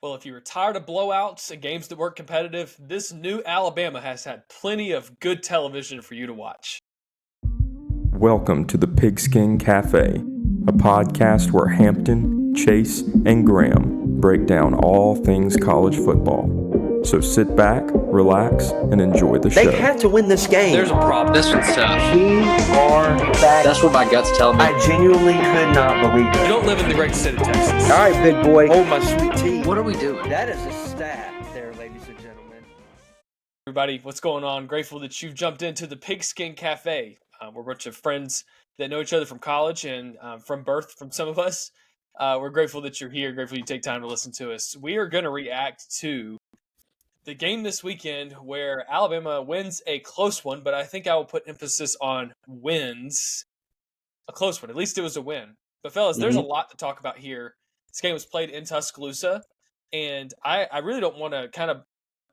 Well, if you were tired of blowouts and games that weren't competitive, this new Alabama has had plenty of good television for you to watch. Welcome to the Pigskin Cafe, a podcast where Hampton, Chase, and Graham break down all things college football. So sit back, relax, and enjoy the show. They had to win this game. There's a problem. This one's tough. We are back. That's what my gut's telling me. I genuinely could not believe You it. don't live in the great state of Texas. All right, big boy. Hold my sweet tea. What are we doing? That is a stat there, ladies and gentlemen. Everybody, what's going on? Grateful that you've jumped into the Pigskin Cafe. We're a bunch of friends that know each other from college and from birth, from some of us. We're grateful that you're here. Grateful you take time to listen to us. We are going to react to the game this weekend where Alabama wins a close one, but I think I will put emphasis on wins. A close one. At least it was a win. But fellas, there's a lot to talk about here. This game was played in Tuscaloosa, and I really don't want to kind of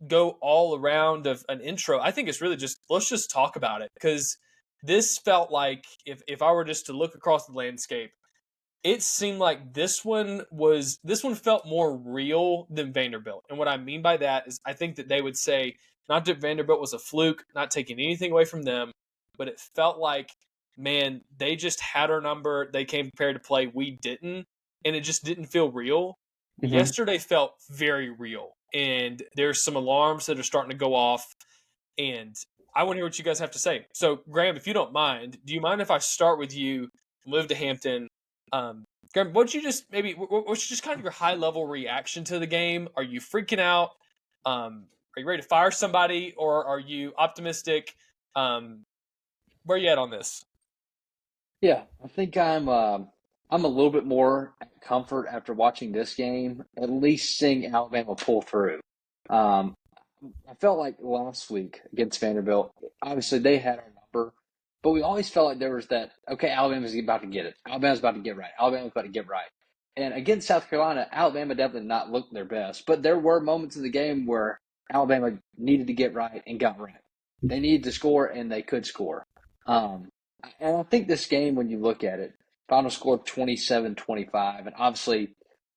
go all around of an intro. I think it's really just, let's just talk about it, because this felt like, if I were just to look across the landscape, it seemed like this one felt more real than Vanderbilt. And what I mean by that is I think that they would say, not that Vanderbilt was a fluke, not taking anything away from them, but it felt like, man, they just had our number. They came prepared to play. We didn't. And it just didn't feel real. Mm-hmm. Yesterday felt very real. And there's some alarms that are starting to go off. And I want to hear what you guys have to say. So, Graham, if you don't mind, do you mind if I start with you, move to Hampton? Graham, what's just kind of your high level reaction to the game? Are you freaking out? Are you ready to fire somebody, or are you optimistic? Where are you at on this? Yeah, I think I'm a little bit more at comfort after watching this game, at least seeing Alabama pull through. I felt like last week against Vanderbilt, obviously they had our number, but we always felt like there was that, okay, Alabama's about to get it. Alabama's about to get right. Alabama's about to get right. And against South Carolina, Alabama definitely not looked their best, but there were moments in the game where Alabama needed to get right and got right. They needed to score, and they could score. And I think this game, when you look at it, final score 27-25, and obviously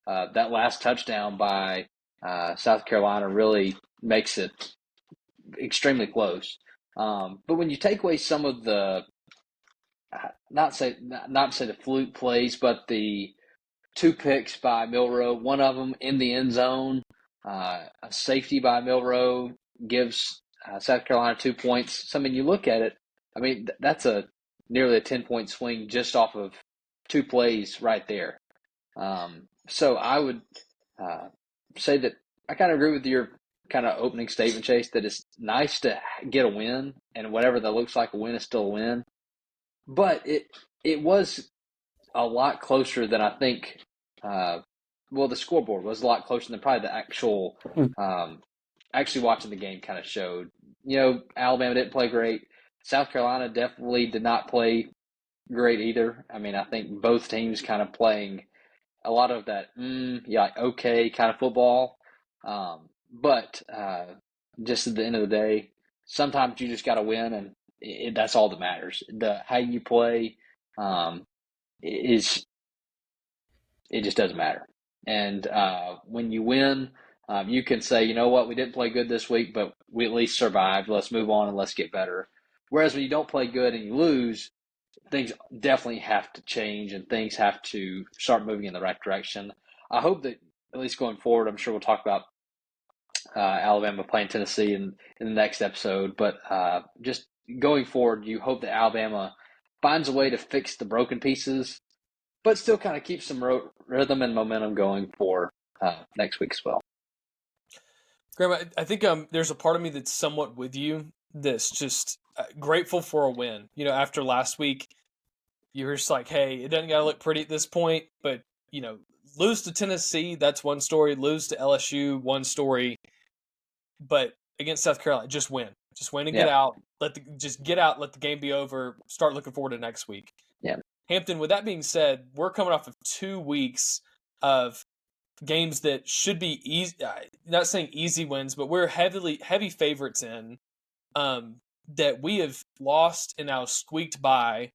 that last touchdown by South Carolina really makes it extremely close. But when you take away some of the, not to say the fluke plays, but the two picks by Milroe, one of them in the end zone, a safety by Milroe gives South Carolina 2 points. So, I mean, you look at it, I mean, that's nearly a 10-point swing just off of two plays right there. So I would say that I kind of agree with your kind of opening statement, Chase, that it's nice to get a win, and whatever that looks like a win is still a win. But it was a lot closer than I think. The scoreboard was a lot closer than probably the actual actually watching the game kind of showed. You know, Alabama didn't play great. South Carolina definitely did not play great either. I mean, I think both teams kind of playing a lot of that, okay kind of football. But just at the end of the day, sometimes you just got to win, and that's all that matters. How you play it just doesn't matter. And when you win, you can say, you know what, we didn't play good this week, but we at least survived. Let's move on and let's get better. Whereas when you don't play good and you lose, things definitely have to change and things have to start moving in the right direction. I hope that at least going forward, I'm sure we'll talk about Alabama playing Tennessee in the next episode. But just going forward, you hope that Alabama finds a way to fix the broken pieces, but still kind of keep some rhythm and momentum going for next week as well. Graham, I think there's a part of me that's somewhat with you, that's just grateful for a win. You know, after last week, you're just like, hey, it doesn't got to look pretty at this point, but, you know, lose to Tennessee, that's one story. Lose to LSU, one story. But against South Carolina, just win. Just win and get out. Just get out, let the game be over, start looking forward to next week. Yeah. Hampton, with that being said, we're coming off of 2 weeks of games that should be easy, not saying easy wins, but we're heavy favorites in, that we have lost and now squeaked by.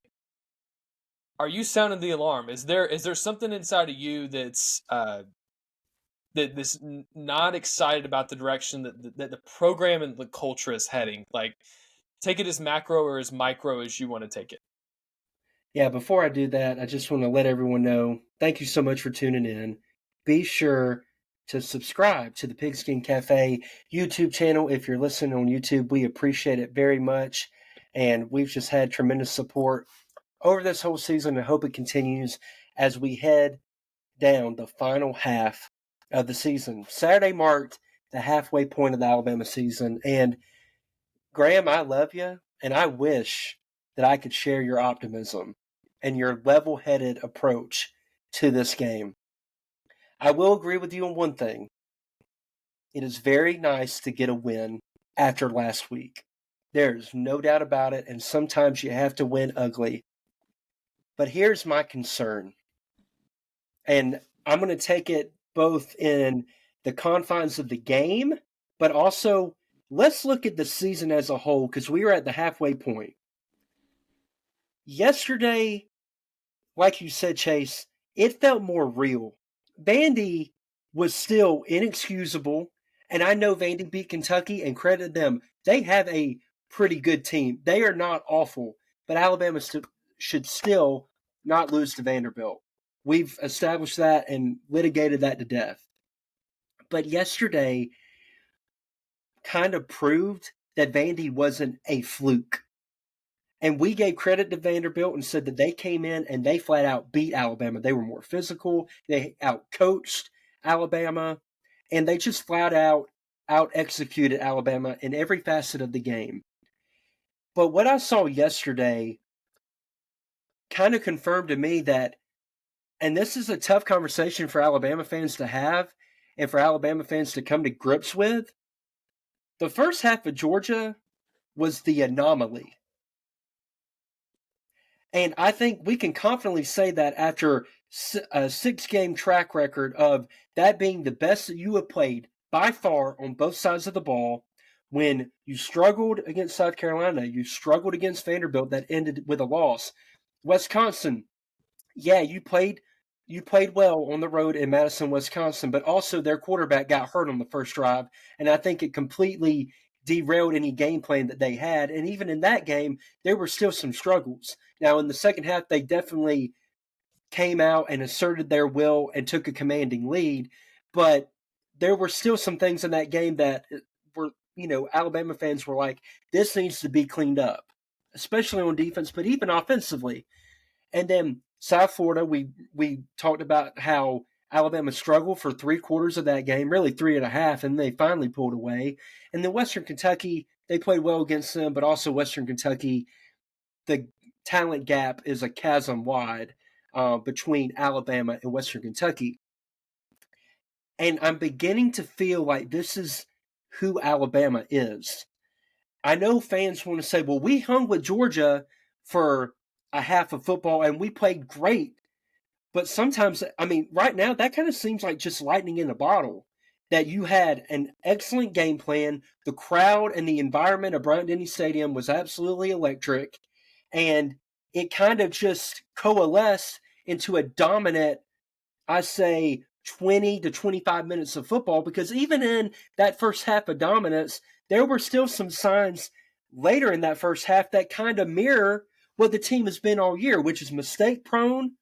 Are you sounding the alarm? Is there something inside of you that's this not excited about the direction that the program and the culture is heading. Like, take it as macro or as micro as you want to take it. Yeah, before I do that, I just want to let everyone know, thank you so much for tuning in. Be sure to subscribe to the Pigskin Cafe YouTube channel. If you're listening on YouTube, we appreciate it very much. And we've just had tremendous support over this whole season. I hope it continues as we head down the final half of the season. Saturday marked the halfway point of the Alabama season. And Graham, I love you, and I wish that I could share your optimism and your level-headed approach to this game. I will agree with you on one thing. It is very nice to get a win after last week. There's no doubt about it, and sometimes you have to win ugly. But here's my concern, and I'm going to take it both in the confines of the game, but also let's look at the season as a whole, because we are at the halfway point. Yesterday, like you said, Chase, it felt more real. Vandy was still inexcusable, and I know Vandy beat Kentucky, and credit them. They have a pretty good team. They are not awful, but Alabama should still not lose to Vanderbilt. We've established that and litigated that to death. But yesterday kind of proved that Vandy wasn't a fluke. And we gave credit to Vanderbilt and said that they came in and they flat out beat Alabama. They were more physical. They out-coached Alabama. And they just flat out executed Alabama in every facet of the game. But what I saw yesterday kind of confirmed to me that, and this is a tough conversation for Alabama fans to have and for Alabama fans to come to grips with, the first half of Georgia was the anomaly. And I think we can confidently say that after a 6-game track record of that being the best that you have played by far on both sides of the ball, when you struggled against South Carolina, you struggled against Vanderbilt, that ended with a loss. Wisconsin, yeah, you played well on the road in Madison, Wisconsin, but also their quarterback got hurt on the first drive, and I think it completely derailed any game plan that they had. And even in that game, there were still some struggles. Now, in the second half, they definitely came out and asserted their will and took a commanding lead, but there were still some things in that game that were, Alabama fans were like, this needs to be cleaned up, especially on defense, but even offensively. And then South Florida, we talked about how Alabama struggled for 3/4 of that game, really 3.5, and they finally pulled away. And then Western Kentucky, they played well against them, but also Western Kentucky, the talent gap is a chasm wide between Alabama and Western Kentucky. And I'm beginning to feel like this is who Alabama is. I know fans want to say, well, we hung with Georgia for a half of football and we played great. But sometimes, right now, that kind of seems like just lightning in a bottle. That you had an excellent game plan. The crowd and the environment of Bryant-Denny Stadium was absolutely electric. And it kind of just coalesced into a dominant, I say, 20 to 25 minutes of football. Because even in that first half of dominance, there were still some signs later in that first half that kind of mirror what the team has been all year, which is mistake-prone,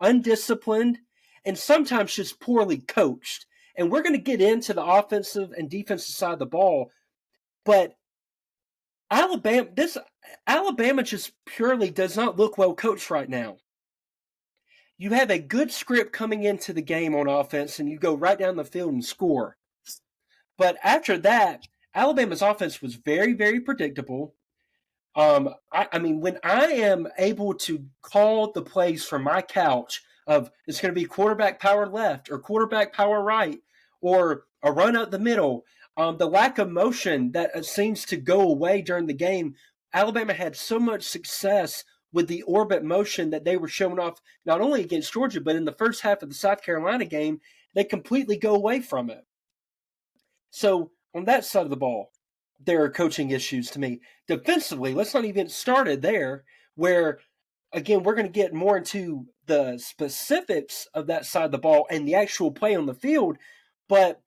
undisciplined, and sometimes just poorly coached. And we're going to get into the offensive and defensive side of the ball, but Alabama just purely does not look well coached right now. You have a good script coming into the game on offense, and you go right down the field and score. But after that, Alabama's offense was very, very predictable. When I am able to call the plays from my couch of it's going to be quarterback power left or quarterback power right or a run up the middle, the lack of motion that seems to go away during the game, Alabama had so much success with the orbit motion that they were showing off not only against Georgia, but in the first half of the South Carolina game, they completely go away from it. So on that side of the ball, there are coaching issues to me. Defensively, let's not even get started there, where, again, we're going to get more into the specifics of that side of the ball and the actual play on the field. But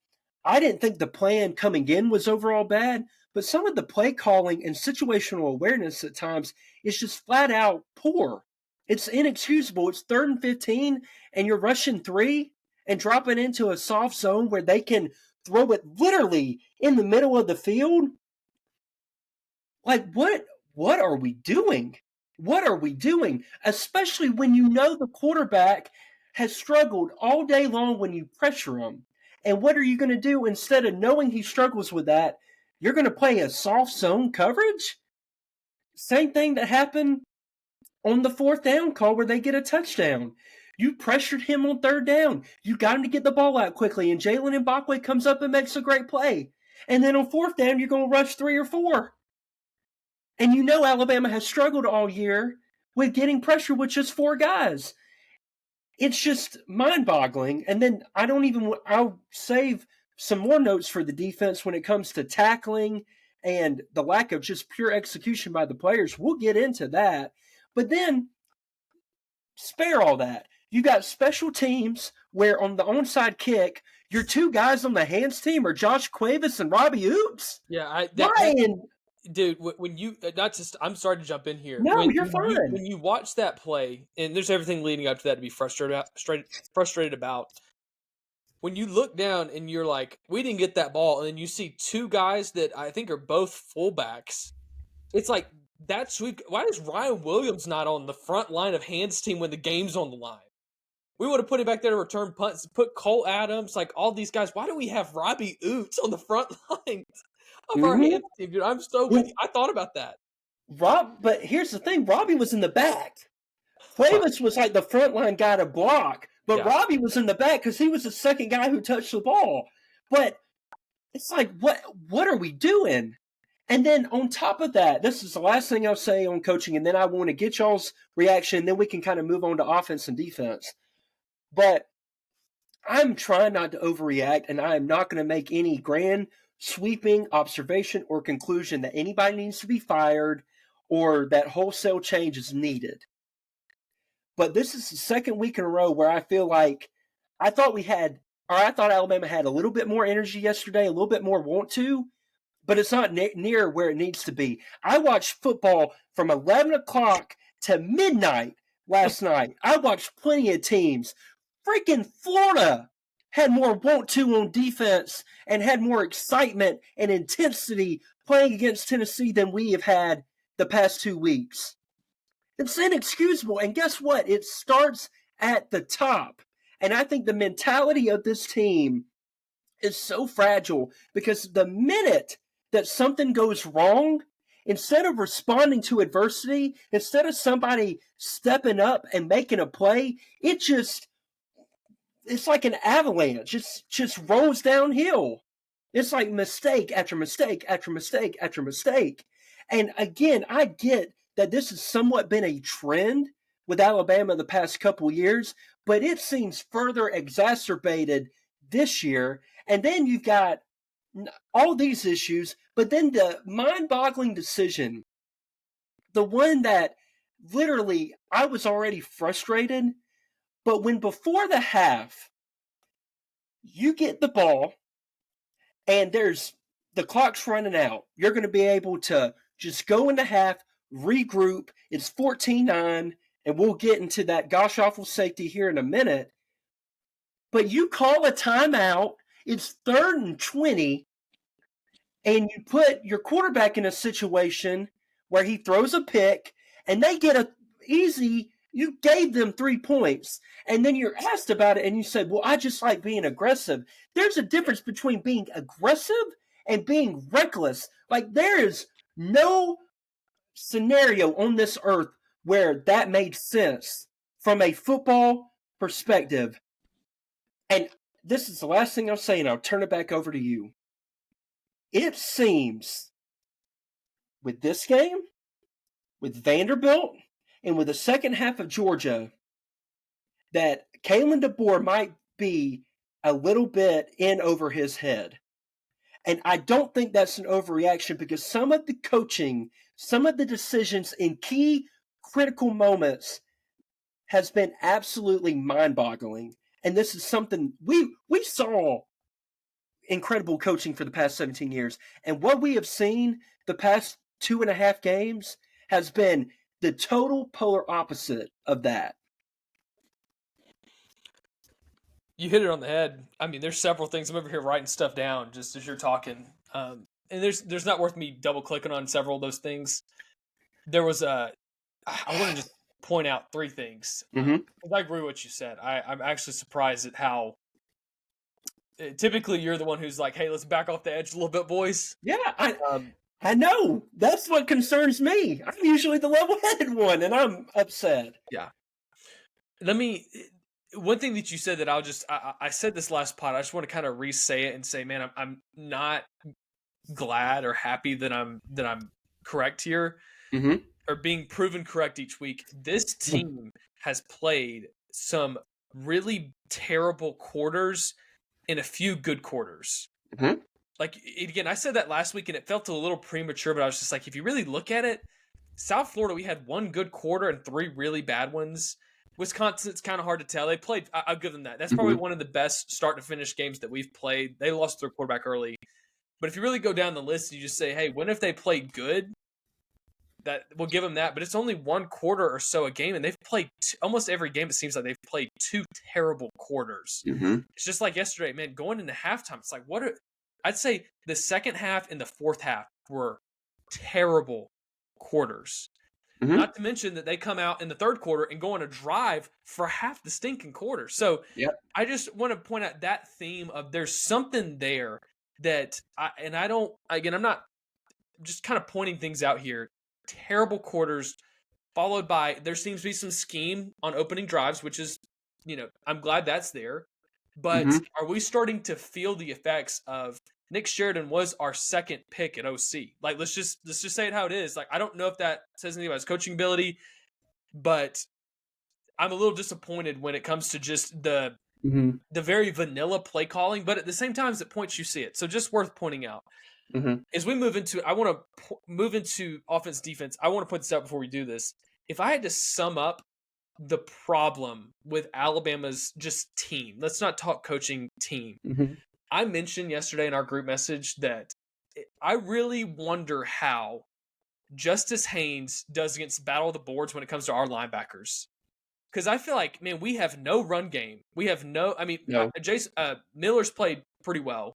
I didn't think the plan coming in was overall bad, but some of the play calling and situational awareness at times is just flat out poor. It's inexcusable. It's 3rd and 15, and you're rushing 3 and dropping into a soft zone where they can throw it literally in the middle of the field. Like, what are we doing? What are we doing? Especially when you know the quarterback has struggled all day long when you pressure him. And what are you going to do instead of knowing he struggles with that? You're going to play a soft zone coverage? Same thing that happened on the 4th down call where they get a touchdown. You pressured him on 3rd down. You got him to get the ball out quickly, and Jalen Mbakwe comes up and makes a great play. And then on 4th down, you're going to rush 3 or 4. And you know Alabama has struggled all year with getting pressure with just 4 guys. It's just mind-boggling. And then I'll save some more notes for the defense when it comes to tackling and the lack of just pure execution by the players. We'll get into that. But then, spare all that. You got special teams where on the onside kick, your 2 guys on the hands team are Josh Cuevas and Robbie Oops. Yeah, dude, when you I'm sorry to jump in here. No, you're fine. When you watch that play, and there's everything leading up to that to be frustrated about. When you look down and you're like, we didn't get that ball, and then you see 2 guys that I think are both fullbacks. It's like why is Ryan Williams not on the front line of hands team when the game's on the line? We would have put him back there to return punts, put Cole Adams, like all these guys. Why do we have Robbie Oots on the front line of our hands team, dude? I'm so with you. I thought about that. But here's the thing. Robbie was in the back. Cuevas was like the front line guy to block, but Robbie was in the back because he was the second guy who touched the ball. But it's like, what are we doing? And then on top of that, this is the last thing I'll say on coaching, and then I want to get y'all's reaction, and then we can kind of move on to offense and defense. But I'm trying not to overreact, and I am not going to make any grand sweeping observation or conclusion that anybody needs to be fired or that wholesale change is needed. But this is the 2nd week in a row where I feel like I thought Alabama had a little bit more energy yesterday, a little bit more want to, but it's not near where it needs to be. I watched football from 11 o'clock to midnight last night. I watched plenty of teams. Freaking Florida had more want to on defense and had more excitement and intensity playing against Tennessee than we have had the past 2 weeks. It's inexcusable. And guess what? It starts at the top. And I think the mentality of this team is so fragile because the minute that something goes wrong, instead of responding to adversity, instead of somebody stepping up and making a play, it's like an avalanche. It just rolls downhill. It's like mistake after mistake after mistake after mistake. And again, I get that this has somewhat been a trend with Alabama the past couple years, but it seems further exacerbated this year. And then you've got all these issues, but then the mind-boggling decision, the one that literally I was already frustrated, but when before the half, you get the ball and the clock's running out, you're going to be able to just go into half, regroup. It's 14-9, and we'll get into that gosh awful safety here in a minute. But you call a timeout, it's 3rd and 20, and you put your quarterback in a situation where he throws a pick, and they get you gave them 3 points, and then you're asked about it, and you said, well, I just like being aggressive. There's a difference between being aggressive and being reckless. Like, there is no scenario on this earth where that made sense from a football perspective. And this is the last thing I'll say, and I'll turn it back over to you. It seems with this game, with Vanderbilt, and with the second half of Georgia, that Kalen DeBoer might be a little bit in over his head. And I don't think that's an overreaction because some of the coaching, some of the decisions in key critical moments has been absolutely mind-boggling. And this is something we saw incredible coaching for the past 17 years. And what we have seen the past 2.5 games has been the total polar opposite of that. You hit it on the head. I mean, there's several things. I'm over here writing stuff down just as you're talking. And there's not worth me double clicking on several of those things. There was I want to just point out 3 things. Mhm. I agree with what you said. I'm actually surprised at how typically you're the one who's like, hey, let's back off the edge a little bit, boys. Yeah, I know. That's what concerns me. I'm usually the level-headed one, and I'm upset. Yeah. One thing that you said that I said this last pod, I just want to kind of re-say it and say, man, I'm not glad or happy that I'm correct here or being proven correct each week. This team has played some really terrible quarters and a few good quarters. Like, again, I said that last week and it felt a little premature, but I was just like, if you really look at it, South Florida, we had 1 good quarter and 3 really bad ones. Wisconsin, it's kind of hard to tell. They played, I'll give them that. That's probably one of the best start to finish games that we've played. They lost their quarterback early. But if you really go down the list, you just say, hey, when if they played good? That we'll give them that. But it's only 1 quarter or so a game, and they've played almost every game. It seems like they've played 2 terrible quarters. It's just like yesterday, man, going into halftime, it's like, I'd say the second half and the fourth half were terrible quarters. Not to mention that they come out in the third quarter and go on a drive for half the stinking quarter. So I just want to point out that theme of there's something there that I'm just kind of pointing things out here. Terrible quarters followed by, there seems to be some scheme on opening drives, which is, I'm glad that's there. But are we starting to feel the effects of Nick Sheridan was our second pick at OC? Like, let's just say it how it is. Like, I don't know if that says anything about his coaching ability, but I'm a little disappointed when it comes to just the very vanilla play calling. But at the same time, at points you see it. So just worth pointing out. As we move into, I want to move into offense defense. I want to point this out before we do this. If I had to sum up the problem with Alabama's just team, let's not talk coaching, team. I mentioned yesterday in our group message that I really wonder how Justice Haynes does against Battle of the Boards when it comes to our linebackers. Because I feel like, man, we have no run game. We have Jason Miller's played pretty well.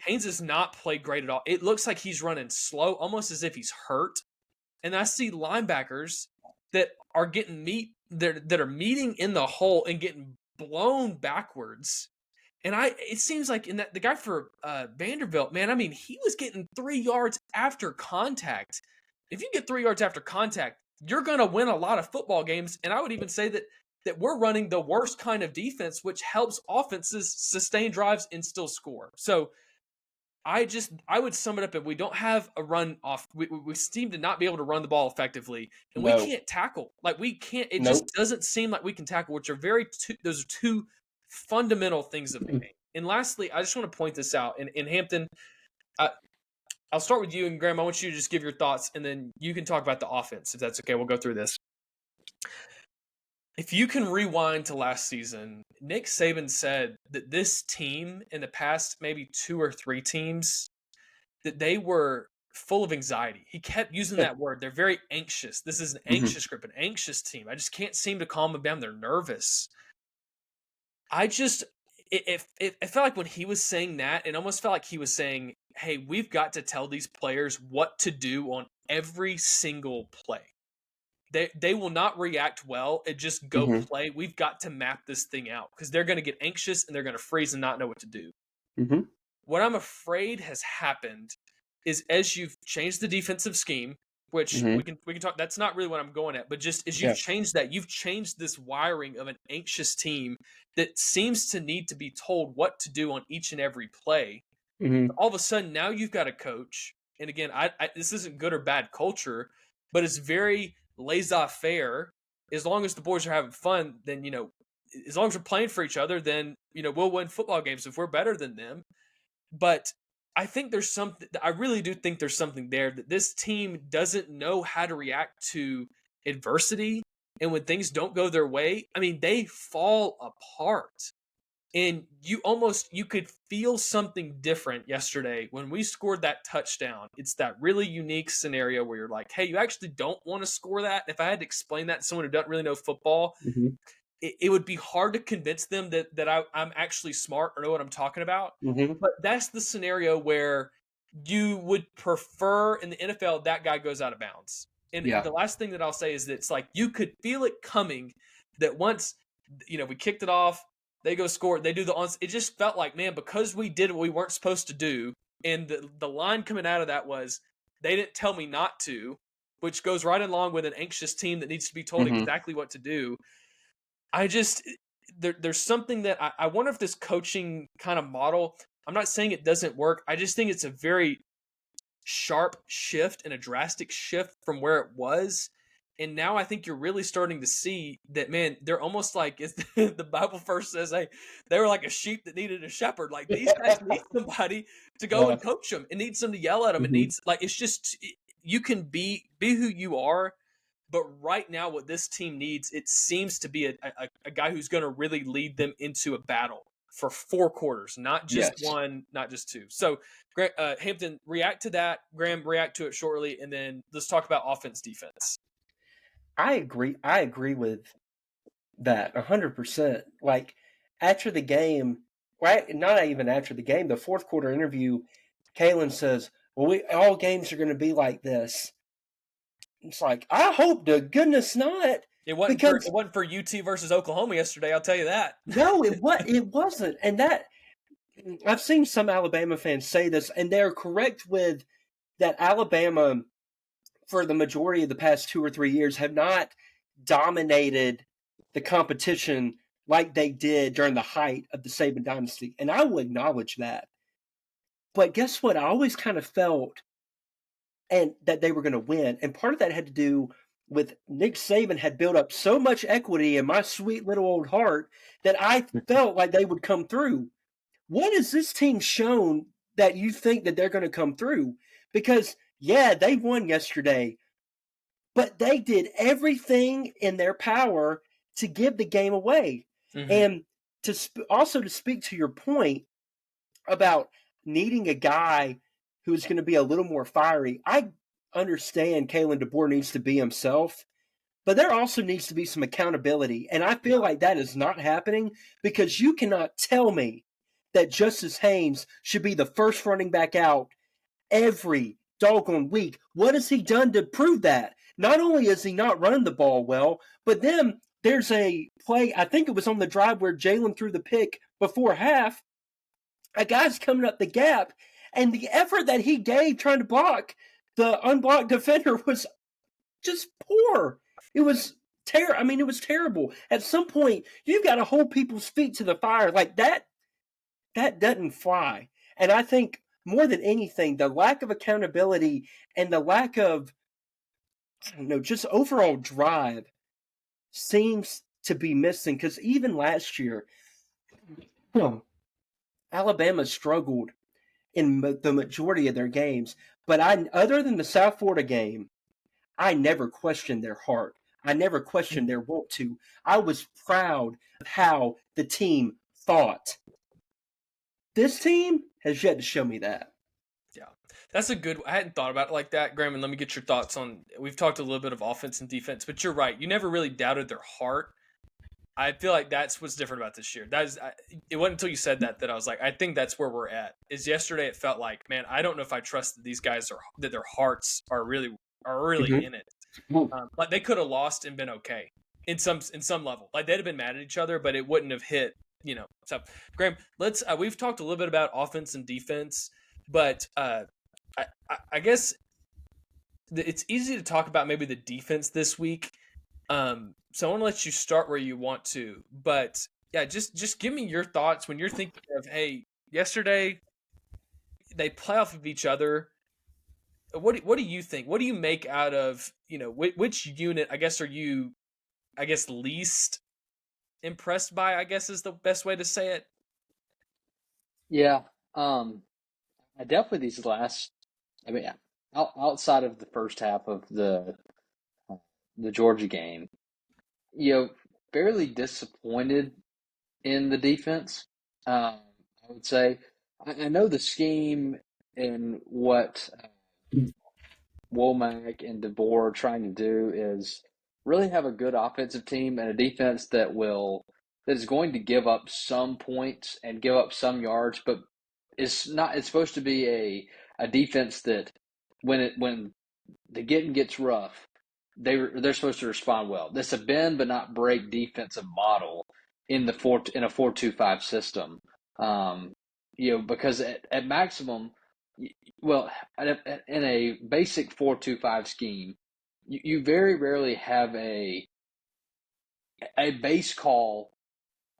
Haynes has not played great at all. It looks like he's running slow, almost as if he's hurt. And I see linebackers that are getting that are meeting in the hole and getting blown backwards. And it seems like the guy for Vanderbilt, man, I mean, he was getting 3 yards after contact. If you get 3 yards after contact, you're going to win a lot of football games. And I would even say that we're running the worst kind of defense, which helps offenses sustain drives and still score. So I would sum it up if we don't have a run off. We seem to not be able to run the ball effectively, and we can't tackle. Like, we can't. It just doesn't seem like we can tackle, which are those are 2 fundamental things of the game. And lastly, I just want to point this out. In Hampton, I'll start with you, and Graham, I want you to just give your thoughts, and then you can talk about the offense, if that's okay. We'll go through this. If you can rewind to last season, Nick Saban said that this team in the past maybe 2 or 3 teams, that they were full of anxiety. He kept using that word. They're very anxious. This is an anxious group, an anxious team. I just can't seem to calm them down. They're nervous. It felt like when he was saying that, it almost felt like he was saying, hey, we've got to tell these players what to do on every single play. They will not react well and just go play. We've got to map this thing out because they're going to get anxious and they're going to freeze and not know what to do. What I'm afraid has happened is as you've changed the defensive scheme, which we can talk, that's not really what I'm going at, but just as you've changed that, you've changed this wiring of an anxious team that seems to need to be told what to do on each and every play. All of a sudden, now you've got a coach. And again, this isn't good or bad culture, but it's very laissez-faire. As long as the boys are having fun, then, as long as we're playing for each other, then, we'll win football games if we're better than them. But I think I really do think there's something there that this team doesn't know how to react to adversity. And when things don't go their way, I mean, they fall apart. And you could feel something different yesterday when we scored that touchdown. It's that really unique scenario where you're like, hey, you actually don't want to score that. If I had to explain that to someone who doesn't really know football, it would be hard to convince them that I'm actually smart or know what I'm talking about. But that's the scenario where you would prefer in the NFL that guy goes out of bounds. And the last thing that I'll say is that it's like you could feel it coming that once, we kicked it off, they go score, they do the on. It just felt like, man, because we did what we weren't supposed to do, and the line coming out of that was, they didn't tell me not to, which goes right along with an anxious team that needs to be told exactly what to do. I just there's something that I wonder if this coaching kind of model. I'm not saying it doesn't work. I just think it's a very sharp shift and a drastic shift from where it was. And now I think you're really starting to see that, man, they're almost like, the Bible verse says, hey, they were like a sheep that needed a shepherd. Like, these guys need somebody to go and coach them. It needs them to yell at them. It needs, like, it's just, you can be who you are. But right now, what this team needs, it seems to be a guy who's going to really lead them into a battle for 4 quarters, not just one, not just two. So, Hampton, react to that. Graham, react to it shortly, and then let's talk about offense, defense. I agree with that 100%. Like, after the game, right? Not even after the game, the fourth quarter interview, Kalen says, well, all games are going to be like this. It's like, I hope to goodness not. It wasn't for UT versus Oklahoma yesterday, I'll tell you that. No, it wasn't. And that, I've seen some Alabama fans say this, and they're correct with that. Alabama, for the majority of the past 2 or 3 years, have not dominated the competition like they did during the height of the Saban dynasty. And I will acknowledge that. But guess what? I always kind of felt and that they were going to win. And part of that had to do with Nick Saban had built up so much equity in my sweet little old heart that I felt like they would come through. What has this team shown that you think that they're going to come through? Because, yeah, they won yesterday, but they did everything in their power to give the game away. And to speak to your point about needing a guy who's going to be a little more fiery, I understand Kalen DeBoer needs to be himself, but there also needs to be some accountability. And I feel like that is not happening, because you cannot tell me that Justice Haynes should be the first running back out every doggone week. What has he done to prove that? Not only is he not running the ball well, but then there's a play, I think it was on the drive where Jalen threw the pick before half. A guy's coming up the gap, and the effort that he gave trying to block the unblocked defender was just poor. It was it was terrible. At some point, you've got to hold people's feet to the fire. Like that doesn't fly. And I think more than anything, the lack of accountability and the lack of, just overall drive seems to be missing. Because even last year, Alabama struggled in the majority of their games. But other than the South Florida game, I never questioned their heart. I never questioned their want to. I was proud of how the team thought. This team has yet to show me that. Yeah, that's a good. I hadn't thought about it like that, Graham. And let me get your thoughts on. We've talked a little bit of offense and defense, but you're right. You never really doubted their heart. I feel like that's what's different about this year. It wasn't until you said that I was like, I think that's where we're at. Is yesterday it felt like, man, I don't know if I trust that these guys that their hearts are really in it. Like they could have lost and been okay in some level. Like they'd have been mad at each other, but it wouldn't have hit. So Graham, let's. We've talked a little bit about offense and defense, but I guess it's easy to talk about maybe the defense this week. So I want to let you start where you want to, but yeah, just give me your thoughts when you're thinking of, hey, yesterday they play off of each other. What do you think? What do you make out of, which unit, I guess, are you, least impressed by, I guess is the best way to say it? Yeah. I definitely outside of the first half of the Georgia game, fairly disappointed in the defense. I would say. I know the scheme and what Womack and DeBoer are trying to do is really have a good offensive team and a defense that is going to give up some points and give up some yards, but it's supposed to be a defense that when the getting gets rough, they're supposed to respond well. This a bend but not break defensive model in a 4-2-5 system. Because at maximum, well, in a basic 4-2-5 scheme, you very rarely have a base call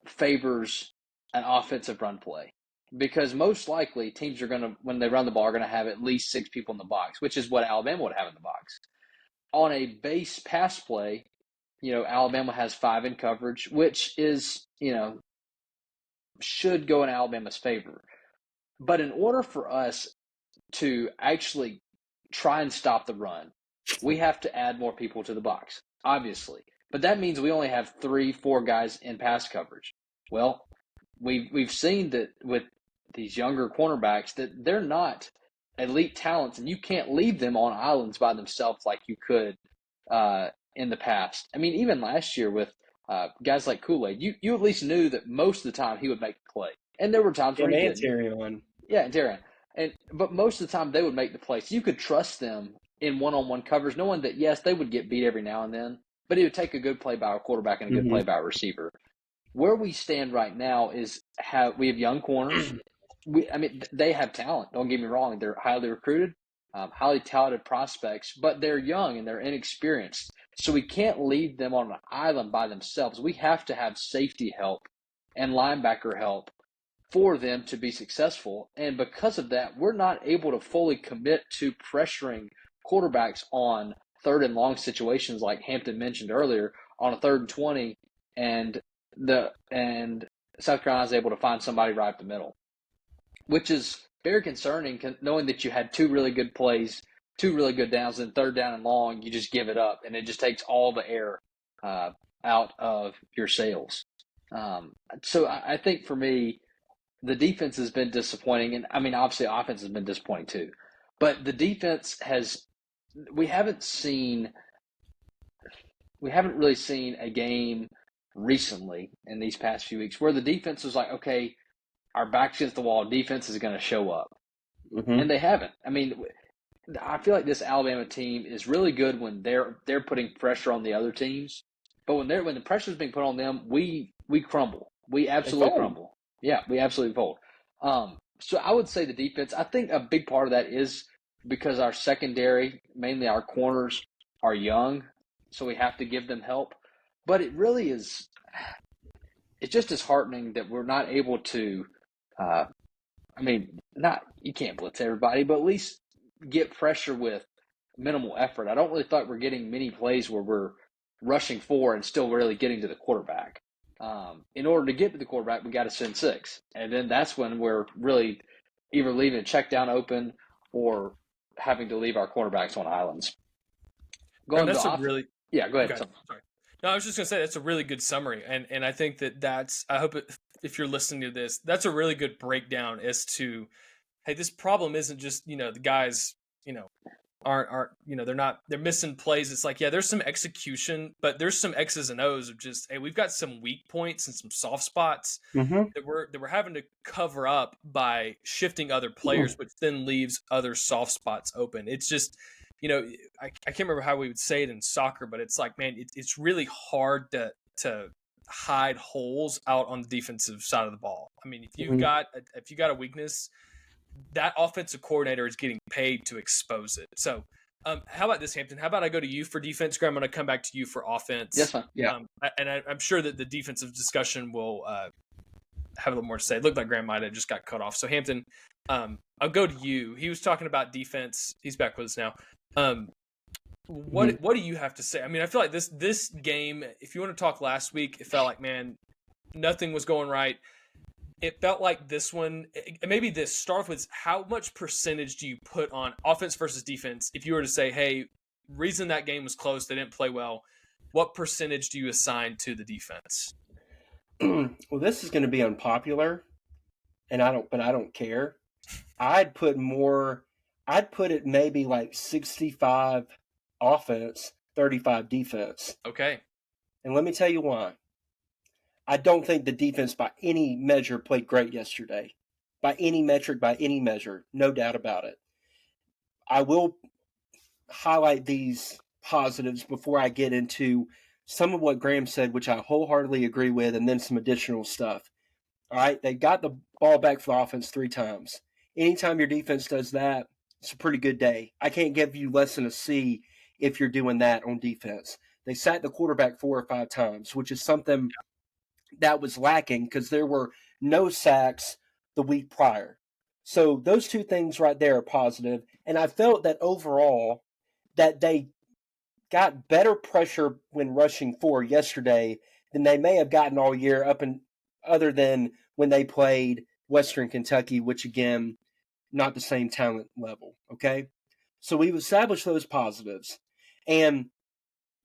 favors an offensive run play, because most likely teams are going to, when they run the ball, are going to have at least 6 people in the box, which is what Alabama would have in the box. On a base pass play, Alabama has 5 in coverage, which is, should go in Alabama's favor. But in order for us to actually try and stop the run, we have to add more people to the box, obviously. But that means we only have 3-4 guys in pass coverage. Well, we've seen that with these younger cornerbacks that they're not elite talents, and you can't leave them on islands by themselves like you could in the past. I mean, even last year with guys like Kool-Aid, you at least knew that most of the time he would make the play. And there were times where he didn't. Yeah, and Tyrion. But most of the time they would make the play. So you could trust them in one-on-one covers, knowing that, yes, they would get beat every now and then, but it would take a good play by a quarterback and a good play by a receiver. Where we stand right now is we have young corners. They have talent. Don't get me wrong. They're highly recruited, highly talented prospects, but they're young and they're inexperienced. So we can't leave them on an island by themselves. We have to have safety help and linebacker help for them to be successful. And because of that, we're not able to fully commit to pressuring quarterbacks on 3rd and long situations like Hampton mentioned earlier, on a 3rd and 20, and South Carolina is able to find somebody right up the middle, which is very concerning, knowing that you had 2 really good plays, 2 really good downs, and 3rd down and long, you just give it up, and it just takes all the air out of your sails. So I think for me, the defense has been disappointing, and obviously offense has been disappointing too. But the defense we haven't really seen a game recently in these past few weeks where the defense was like, okay, our back's against the wall, defense is going to show up. And they haven't. I feel like this Alabama team is really good when they're putting pressure on the other teams, but when the pressure is being put on them, we crumble. We absolutely crumble. Yeah, we absolutely fold. So I would say the defense, I think a big part of that is because our secondary, mainly our corners, are young, so we have to give them help. But it really is, it's just disheartening that we're not able to, you can't blitz everybody, but at least get pressure with minimal effort. I don't really thought we're getting many plays where we're rushing 4 and still really getting to the quarterback. In order to get to the quarterback, we got to send 6. And then that's when we're really either leaving a check down open or having to leave our quarterbacks on islands. Go ahead. Sorry. No, I was just going to say that's a really good summary. And I think I hope if you're listening to this, that's a really good breakdown as to, hey, this problem isn't just, the guys, aren't they're missing plays. It's like, yeah, there's some execution, but there's some X's and O's of just, hey, we've got some weak points and some soft spots that we're having to cover up by shifting other players, which then leaves other soft spots open. It's just, I can't remember how we would say it in soccer, but it's like, man, it's really hard to hide holes out on the defensive side of the ball. If you've got a weakness, that offensive coordinator is getting paid to expose it. So how about this, Hampton? How about I go to you for defense, Graham? I'm going to come back to you for offense. Yes, fine. Yeah. I'm sure that the defensive discussion will have a little more to say. It looked like Graham might have just got cut off. So Hampton, I'll go to you. He was talking about defense. He's back with us now. What do you have to say? I feel like this game, if you want to talk last week, it felt like, man, nothing was going right. It felt like this one, maybe this start with how much percentage do you put on offense versus defense? If you were to say, hey, reason that game was close, they didn't play well, what percentage do you assign to the defense? Well, this is going to be unpopular, and I don't care. I'd put it maybe like 65 offense, 35 defense. Okay. And let me tell you why. I don't think the defense by any measure played great yesterday. By any metric, by any measure. No doubt about it. I will highlight these positives before I get into some of what Graham said, which I wholeheartedly agree with, and then some additional stuff. All right, they got the ball back for the offense 3 times. Anytime your defense does that, it's a pretty good day. I can't give you less than a C if you're doing that on defense. They sacked the quarterback 4 or 5 times, which is something that was lacking because there were no sacks the week prior. So those 2 things right there are positive. And I felt that overall that they got better pressure when rushing 4 yesterday than they may have gotten all year other than when they played Western Kentucky, which again, not the same talent level. Okay. So we've established those positives. And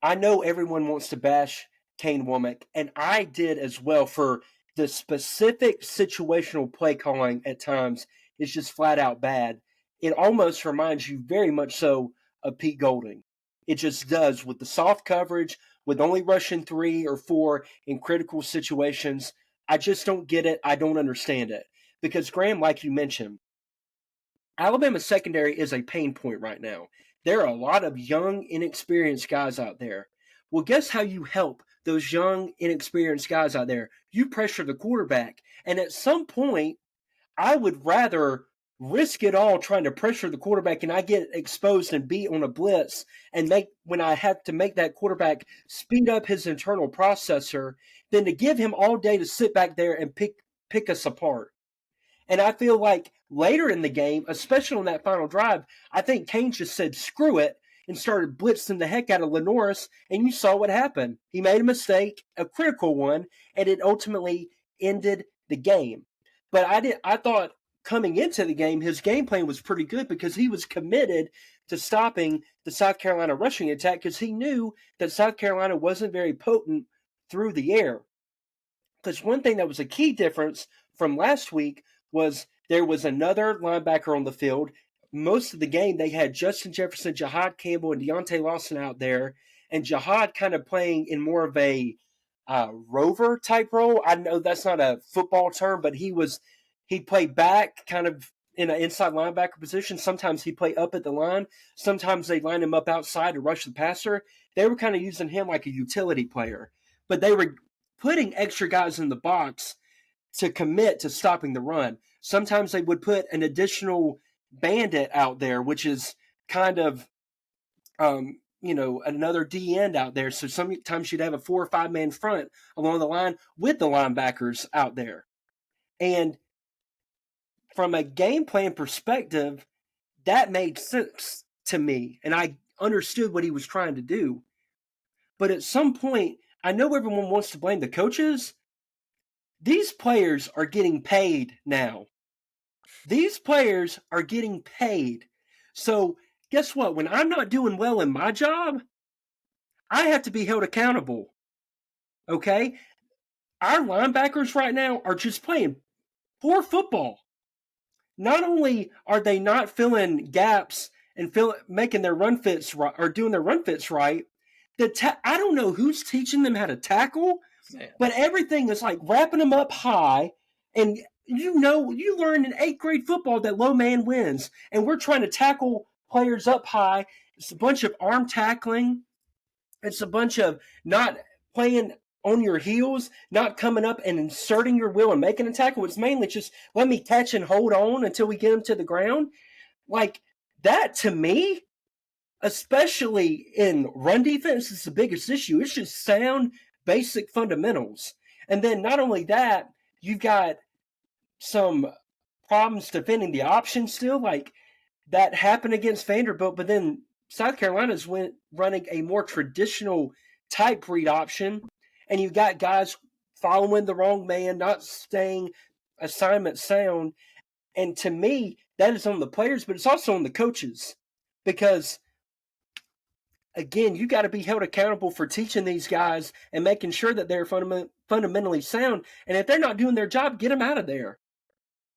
I know everyone wants to bash Kane Womack, and I did as well for the specific situational play calling at times is just flat out bad. It almost reminds you very much so of Pete Golding. It just does with the soft coverage, with only rushing 3 or 4 in critical situations. I just don't get it. I don't understand it. Because, Graham, like you mentioned, Alabama secondary is a pain point right now. There are a lot of young, inexperienced guys out there. Well, guess how you help those young, inexperienced guys out there? You pressure the quarterback. And at some point, I would rather risk it all trying to pressure the quarterback and I get exposed and beat on a blitz and when I have to make that quarterback speed up his internal processor than to give him all day to sit back there and pick us apart. And I feel like later in the game, especially on that final drive, I think Kane just said, screw it, and started blitzing the heck out of Lenoris, and you saw what happened. He made a mistake, a critical one, and it ultimately ended the game. But I thought coming into the game, his game plan was pretty good because he was committed to stopping the South Carolina rushing attack because he knew that South Carolina wasn't very potent through the air. Because one thing that was a key difference from last week was there was another linebacker on the field. Most of the game, they had Justin Jefferson, Jahad Campbell, and Deontay Lawson out there, and Jahad kind of playing in more of a rover type role. I know that's not a football term, but he played back kind of in an inside linebacker position. Sometimes he played up at the line. Sometimes they line him up outside to rush the passer. They were kind of using him like a utility player, but they were putting extra guys in the box to commit to stopping the run. Sometimes they would put an additional bandit out there, which is kind of, another D end out there. So sometimes you'd have a 4 or 5 man front along the line with the linebackers out there. And from a game plan perspective, that made sense to me. And I understood what he was trying to do. But at some point, I know everyone wants to blame the coaches. These players are getting paid now. These players are getting paid. So guess what? When I'm not doing well in my job, I have to be held accountable. Okay? Our linebackers right now are just playing poor football. Not only are they not filling gaps and making their run fits right, or doing their run fits right, I don't know who's teaching them how to tackle, but everything is like wrapping them up high. And you learn in 8th grade football that low man wins. And we're trying to tackle players up high. It's a bunch of arm tackling. It's a bunch of not playing on your heels, not coming up and inserting your will and making a tackle. It's mainly just let me catch and hold on until we get them to the ground. Like that to me, especially in run defense, is the biggest issue. It's just sound, basic fundamentals. And then not only that, you've got some problems defending the option still. Like that happened against Vanderbilt, but then South Carolina's running a more traditional type read option, and you've got guys following the wrong man, not staying assignment sound. And to me, that is on the players, but it's also on the coaches. Because, again, you got to be held accountable for teaching these guys and making sure that they're fundamentally sound. And if they're not doing their job, get them out of there.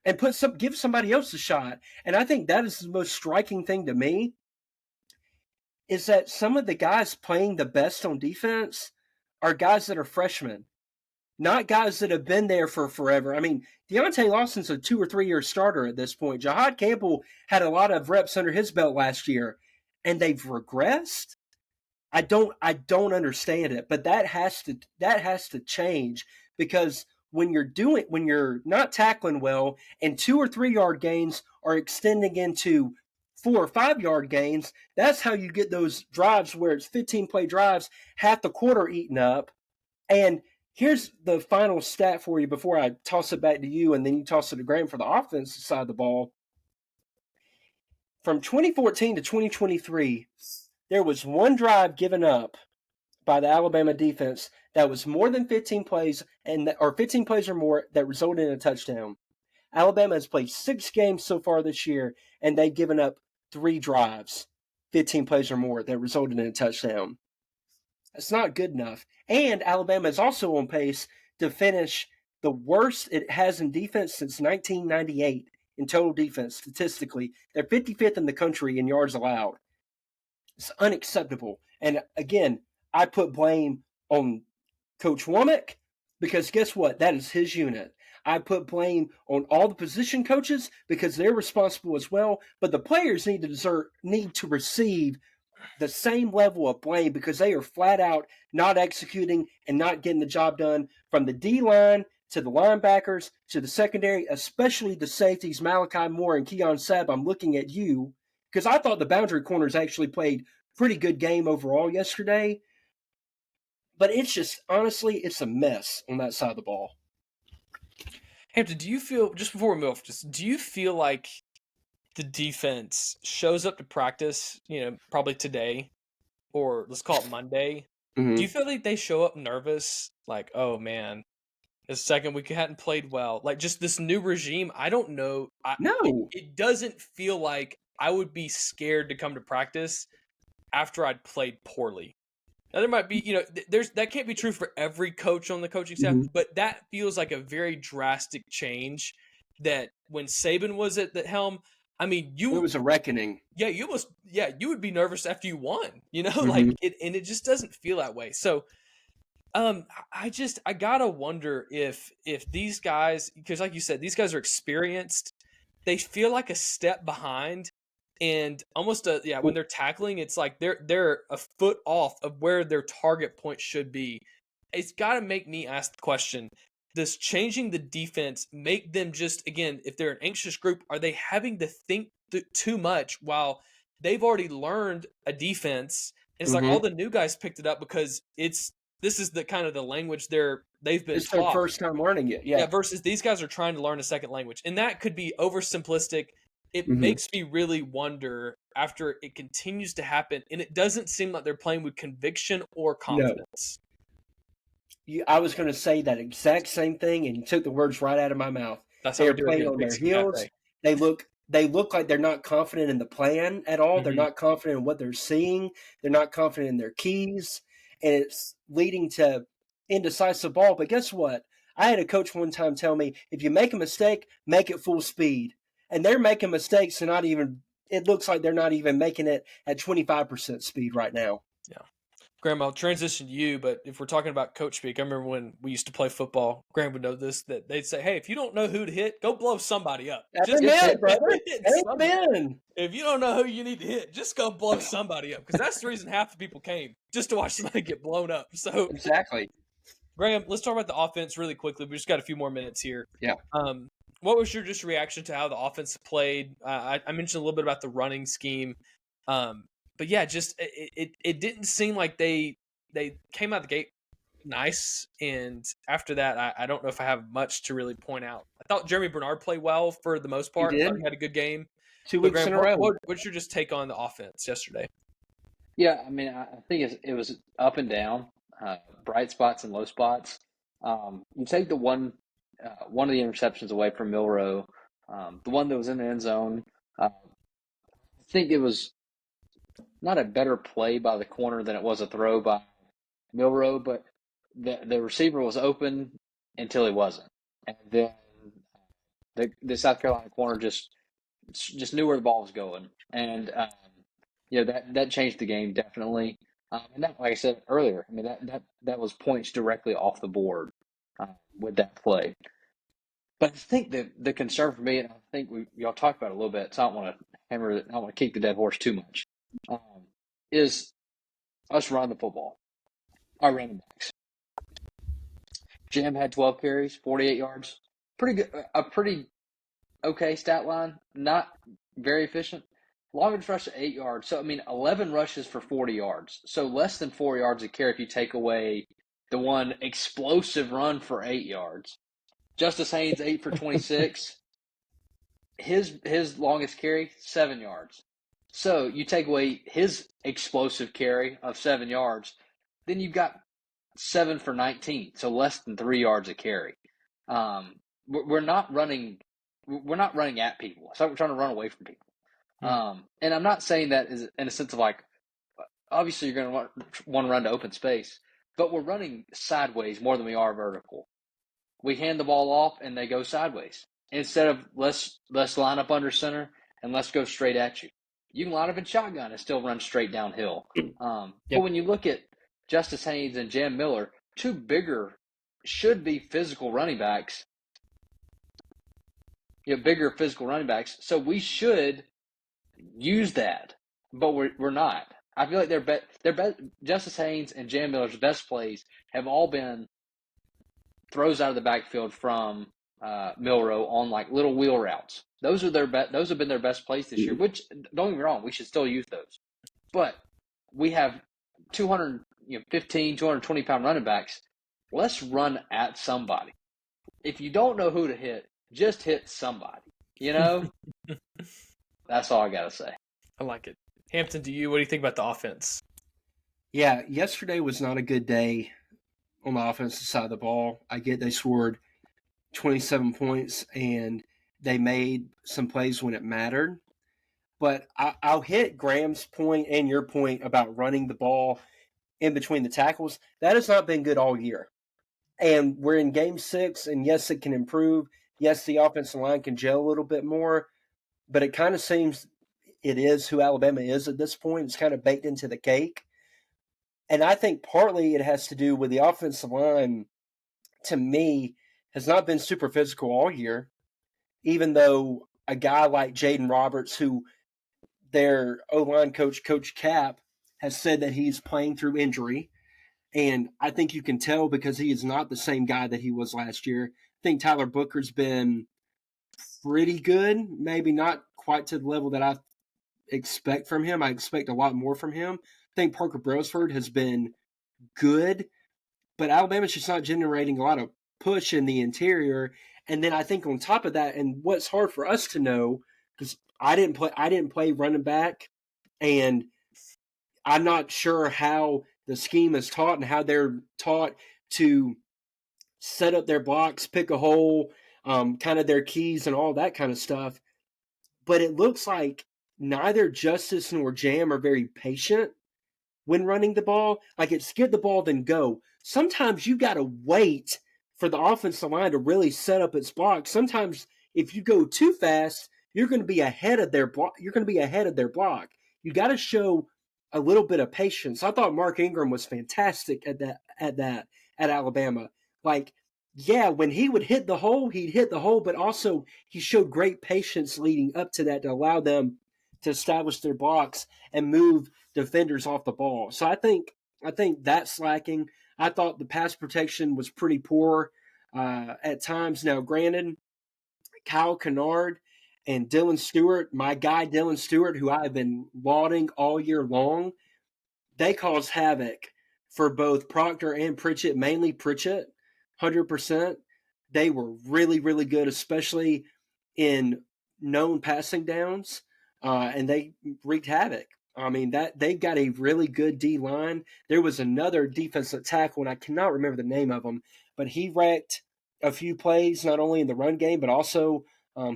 and give somebody else a shot. And I think that is the most striking thing to me, is that some of the guys playing the best on defense are guys that are freshmen, not guys that have been there for forever. I mean, Deontay Lawson's a 2 or 3 year starter at this point. Jahad Campbell had a lot of reps under his belt last year, and they've regressed. I don't understand it, but that has to change, because when you're not tackling well and 2 or 3 yard gains are extending into 4 or 5 yard gains, that's how you get those drives where it's 15 play drives, half the quarter eaten up. And here's the final stat for you before I toss it back to you, and then you toss it to Graham for the offensive side of the ball. From 2014 to 2023, there was one drive given up by the Alabama defense that was more than 15 plays or 15 plays or more that resulted in a touchdown. Alabama has played 6 games so far this year, and they've given up 3 drives, 15 plays or more, that resulted in a touchdown. That's not good enough. And Alabama is also on pace to finish the worst it has in defense since 1998 in total defense statistically. They're 55th in the country in yards allowed. It's unacceptable. And again, I put blame on Coach Womack, because guess what? That is his unit. I put blame on all the position coaches because they're responsible as well. But the players need to receive the same level of blame, because they are flat out not executing and not getting the job done, from the D-line to the linebackers to the secondary, especially the safeties, Malachi Moore and Keon Sabb. I'm looking at you, because I thought the boundary corners actually played pretty good game overall yesterday. But it's just, honestly, it's a mess on that side of the ball. Hampton, do you feel, just before we move off, do you feel like the defense shows up to practice, probably today, or let's call it Monday? Mm-hmm. Do you feel like they show up nervous? Like, oh man, the second week hadn't played well. Like, just this new regime, I don't know. No. It doesn't feel like I would be scared to come to practice after I'd played poorly. Now, there might be, that can't be true for every coach on the coaching staff, Mm-hmm. but that feels like a very drastic change. That when Saban was at the helm, I mean, it was a reckoning. Yeah, you would be nervous after you won, Mm-hmm. and it just doesn't feel that way. So, I gotta wonder if these guys, because like you said, these guys are experienced, they feel like a step behind. And almost when they're tackling, it's like they're a foot off of where their target point should be. It's got to make me ask the question: does changing the defense make them just, again, if they're an anxious group, are they having to think too much while they've already learned a defense? It's like all the new guys picked it up because this is the kind of the language they've been it's taught. their first time learning it. Yeah. Versus these guys are trying to learn a second language, and that could be oversimplistic. It makes me really wonder after it continues to happen, and it doesn't seem like they're playing with conviction or confidence. No. I was going to say that exact same thing, and you took the words right out of my mouth. That's they how are playing on their heels. They look like they're not confident in the plan at all. Mm-hmm. They're not confident in what they're seeing. They're not confident in their keys, and it's leading to indecisive ball. But guess what? I had a coach one time tell me, if you make a mistake, make it full speed. And they're making mistakes and it looks like they're not even making it at 25% speed right now. Yeah. Graham, I'll transition to you, but if we're talking about coach speak, I remember when we used to play football, Graham would know this, that they'd say, hey, if you don't know who to hit, go blow somebody up. Just hit, brother. Amen. If you don't know who you need to hit, just go blow somebody up. Because that's the reason half the people came, just to watch somebody get blown up. So exactly. Graham, let's talk about the offense really quickly. We just got a few more minutes here. Yeah. What was your just reaction to how the offense played? I mentioned a little bit about the running scheme, but yeah, just it didn't seem like they came out the gate nice, and after that, I don't know if I have much to really point out. I thought Jeremy Bernard played well for the most part. He I thought he had a good game. 2 weeks in a row. What's your just take on the offense yesterday? Yeah, I mean, I think it was up and down, bright spots and low spots. You take the one of the interceptions away from Milroe, the one that was in the end zone. I think it was not a better play by the corner than it was a throw by Milroe, but the receiver was open until he wasn't. And then The South Carolina corner just knew where the ball was going, and that changed the game definitely. And that, like I said earlier, I mean that was points directly off the board with that play. But I think the concern for me, and I think y'all talked about it a little bit, so I don't want to I don't want to kick the dead horse too much, is us running the football. Our running backs. Jam had 12 carries, 48 yards. Pretty good, a pretty okay stat line. Not very efficient. Longest rush at 8 yards. So, 11 rushes for 40 yards. So, less than 4 yards a carry if you take away the one explosive run for 8 yards. Justice Haynes, 8 for 26. His longest carry, 7 yards. So, you take away his explosive carry of 7 yards, then you've got 7 for 19. So, less than 3 yards a carry. We're not running at people. It's like we're trying to run away from people. And I'm not saying that is in a sense of like, obviously you're going to want to run to open space, but we're running sideways more than we are vertical. We hand the ball off and they go sideways instead of let's line up under center and let's go straight at you. You can line up in shotgun and still run straight downhill. But when you look at Justice Haynes and Jam Miller, two bigger, should be physical running backs. Bigger physical running backs. So we should use that, but we're not. I feel like their Justice Haynes and Jam Miller's best plays have all been throws out of the backfield from Milrow on like little wheel routes. Those are those have been their best plays this year. Which, don't get me wrong, we should still use those. But we have 215, 220 pound running backs. Let's run at somebody. If you don't know who to hit, just hit somebody. That's all I got to say. I like it. Hampton, to you, what do you think about the offense? Yeah, yesterday was not a good day on the offensive side of the ball. I get they scored 27 points and they made some plays when it mattered. But I'll hit Graham's point and your point about running the ball in between the tackles. That has not been good all year. And we're in game 6, and yes, it can improve. Yes, the offensive line can gel a little bit more. But it kind of seems it is who Alabama is at this point. It's kind of baked into the cake. And I think partly it has to do with the offensive line, to me, has not been super physical all year, even though a guy like Jaden Roberts, who their O-line coach, Coach Cap, has said that he's playing through injury. And I think you can tell because he is not the same guy that he was last year. I think Tyler Booker's been pretty good, maybe not quite to the level that I expect from him. I expect a lot more from him. I think Parker Brailsford has been good, but Alabama's just not generating a lot of push in the interior. And then I think on top of that, and what's hard for us to know, because I didn't play running back, and I'm not sure how the scheme is taught and how they're taught to set up their blocks, pick a hole, kind of their keys and all that kind of stuff. But it looks like neither Justice nor Jam are very patient when running the ball. Like, it's get the ball, then go. Sometimes you got to wait for the offensive line to really set up its block. Sometimes if you go too fast, you're going to be ahead of their block. You got to show a little bit of patience. I thought Mark Ingram was fantastic at Alabama. Like, yeah, when he would hit the hole, he'd hit the hole, but also he showed great patience leading up to that to allow them to establish their blocks and move defenders off the ball. So I think that's lacking. I thought the pass protection was pretty poor at times. Now, granted, Kyle Kennard and Dylan Stewart, my guy Dylan Stewart, who I have been lauding all year long, they caused havoc for both Proctor and Pritchett, mainly Pritchett, 100%. They were really, really good, especially in known passing downs, and they wreaked havoc. I mean, that they've got a really good D-line. There was another defensive tackle, and I cannot remember the name of him, but he wrecked a few plays, not only in the run game, but also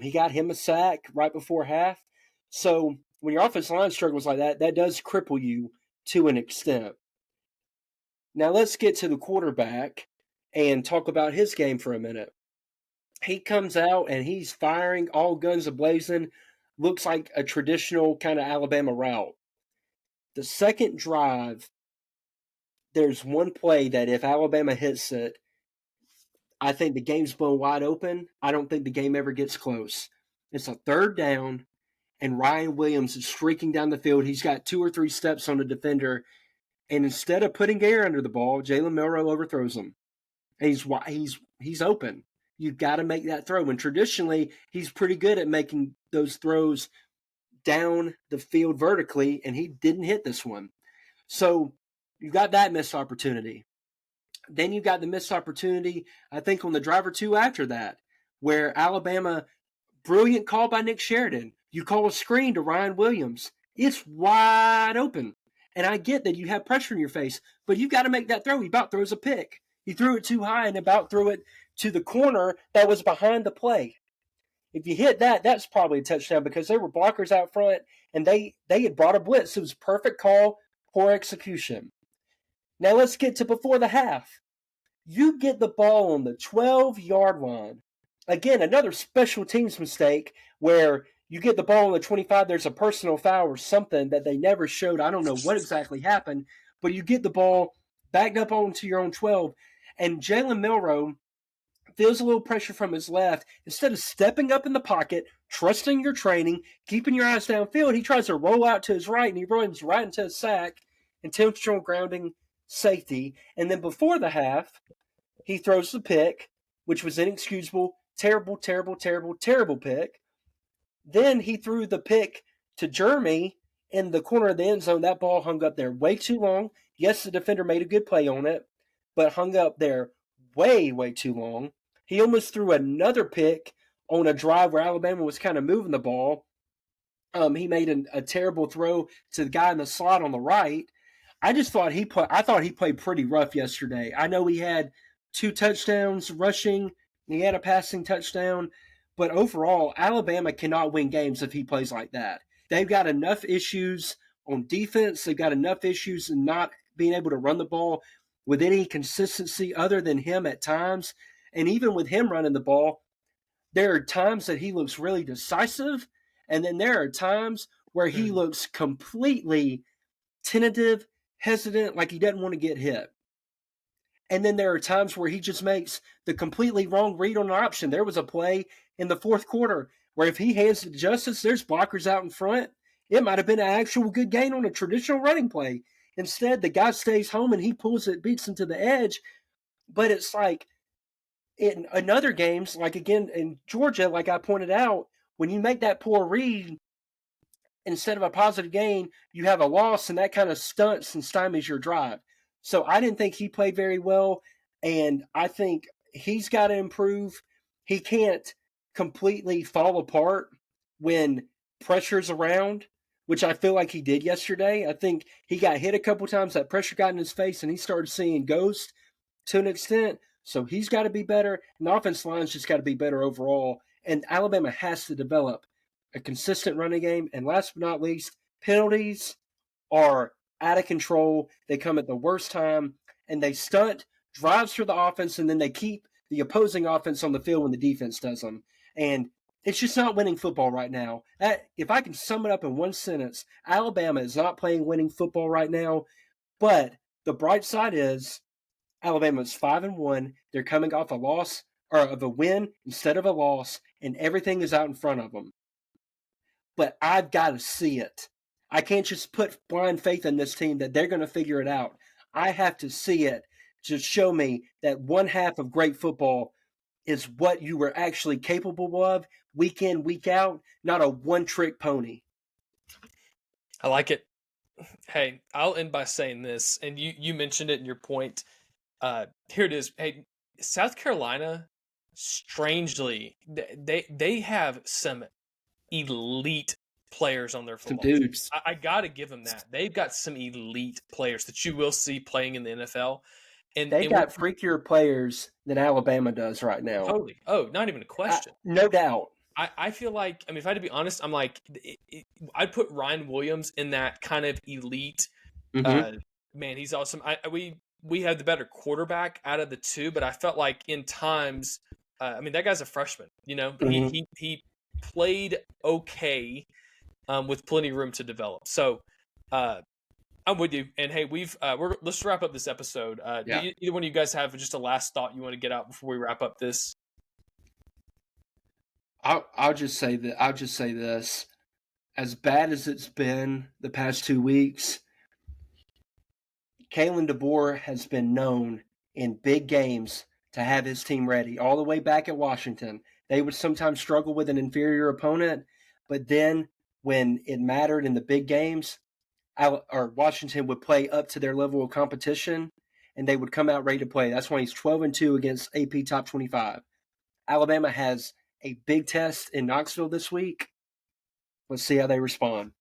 he got him a sack right before half. So when your offensive line struggles like that, that does cripple you to an extent. Now let's get to the quarterback and talk about his game for a minute. he comes out and he's firing all guns a-blazing. Looks like a traditional kind of Alabama route. The second drive, there's one play that if Alabama hits it, I think the game's blown wide open. I don't think the game ever gets close. It's a third down, and Ryan Williams is streaking down the field. He's got 2 or 3 steps on the defender, and instead of putting air under the ball, Jalen Milroe overthrows him. He's open. You've got to make that throw. And traditionally, he's pretty good at making those throws down the field vertically, and he didn't hit this one. So you've got that missed opportunity. Then you've got the missed opportunity, I think, on the drive or two after that, where Alabama, brilliant call by Nick Sheridan. You call a screen to Ryan Williams. It's wide open. And I get that you have pressure in your face, but you've got to make that throw. He about throws a pick. He threw it too high and about threw it to the corner that was behind the play. If you hit that, that's probably a touchdown because there were blockers out front and they had brought a blitz. It was a perfect call, poor execution. Now let's get to before the half. You get the ball on the 12-yard line. Again, another special teams mistake where you get the ball on the 25, there's a personal foul or something that they never showed. I don't know what exactly happened, but you get the ball backed up onto your own 12, and Jalen Milroe feels a little pressure from his left. Instead of stepping up in the pocket, trusting your training, keeping your eyes downfield, he tries to roll out to his right, and he runs right into a sack, intentional grounding safety. And then before the half, he throws the pick, which was inexcusable, terrible pick. Then he threw the pick to Jeremy in the corner of the end zone. That ball hung up there way too long. Yes, the defender made a good play on it, but hung up there way too long. He almost threw another pick on a drive where Alabama was kind of moving the ball. He made a terrible throw to the guy in the slot on the right. I thought he played pretty rough yesterday. I know he had 2 touchdowns rushing. He had a passing touchdown. But overall, Alabama cannot win games if he plays like that. They've got enough issues on defense. They've got enough issues in not being able to run the ball with any consistency other than him at times. And even with him running the ball, there are times that he looks really decisive, and then there are times where he looks completely tentative, hesitant, like he doesn't want to get hit. And then there are times where he just makes the completely wrong read on an option. There was a play in the fourth quarter where if he hands it to Justice, there's blockers out in front. It might have been an actual good gain on a traditional running play. Instead, the guy stays home and he pulls it, beats him to the edge. But it's like in other games, like again in Georgia, like I pointed out, when you make that poor read, instead of a positive gain, you have a loss, and that kind of stunts and stymies your drive. So I didn't think he played very well, and I think he's got to improve. He can't completely fall apart when pressure's around, which I feel like he did yesterday. I think he got hit a couple times. That pressure got in his face, and he started seeing ghosts to an extent. So he's got to be better, and the offensive line's just got to be better overall. And Alabama has to develop a consistent running game. And last but not least, penalties are out of control. They come at the worst time, and they stunt drives for the offense, and then they keep the opposing offense on the field when the defense does them. And it's just not winning football right now. If I can sum it up in one sentence, Alabama is not playing winning football right now. But the bright side is Alabama's 5-1. They're coming off a loss or of a win instead of a loss, and everything is out in front of them. But I've got to see it. I can't just put blind faith in this team that they're going to figure it out. I have to see it to show me that one half of great football is what you were actually capable of week in, week out, not a one-trick pony. I like it. Hey, I'll end by saying this, and you mentioned it in your point. Here it is. Hey, South Carolina, strangely, they have some elite players on their football Some dudes. team. I got to give them that. They've got some elite players that you will see playing in the NFL. And they got freakier players than Alabama does right now. Totally. Oh, not even a question. No doubt. I feel like, I mean, if I had to be honest, I'm like, I'd put Ryan Williams in that kind of elite. Man, he's awesome. We had the better quarterback out of the two, but I felt like in times I mean, that guy's a freshman. You know, Mhm. he played okay with plenty of room to develop. So I'm with you. And hey, let's wrap up this episode. Yeah. Do either one of you guys have just a last thought you want to get out before we wrap up this? I'll just say that I'll just say this: as bad as it's been the past 2 weeks, Kalen DeBoer has been known in big games to have his team ready. All the way back at Washington, they would sometimes struggle with an inferior opponent, but then when it mattered in the big games, Washington would play up to their level of competition, and they would come out ready to play. That's why he's 12-2 against AP Top 25. Alabama has a big test in Knoxville this week. Let's see how they respond.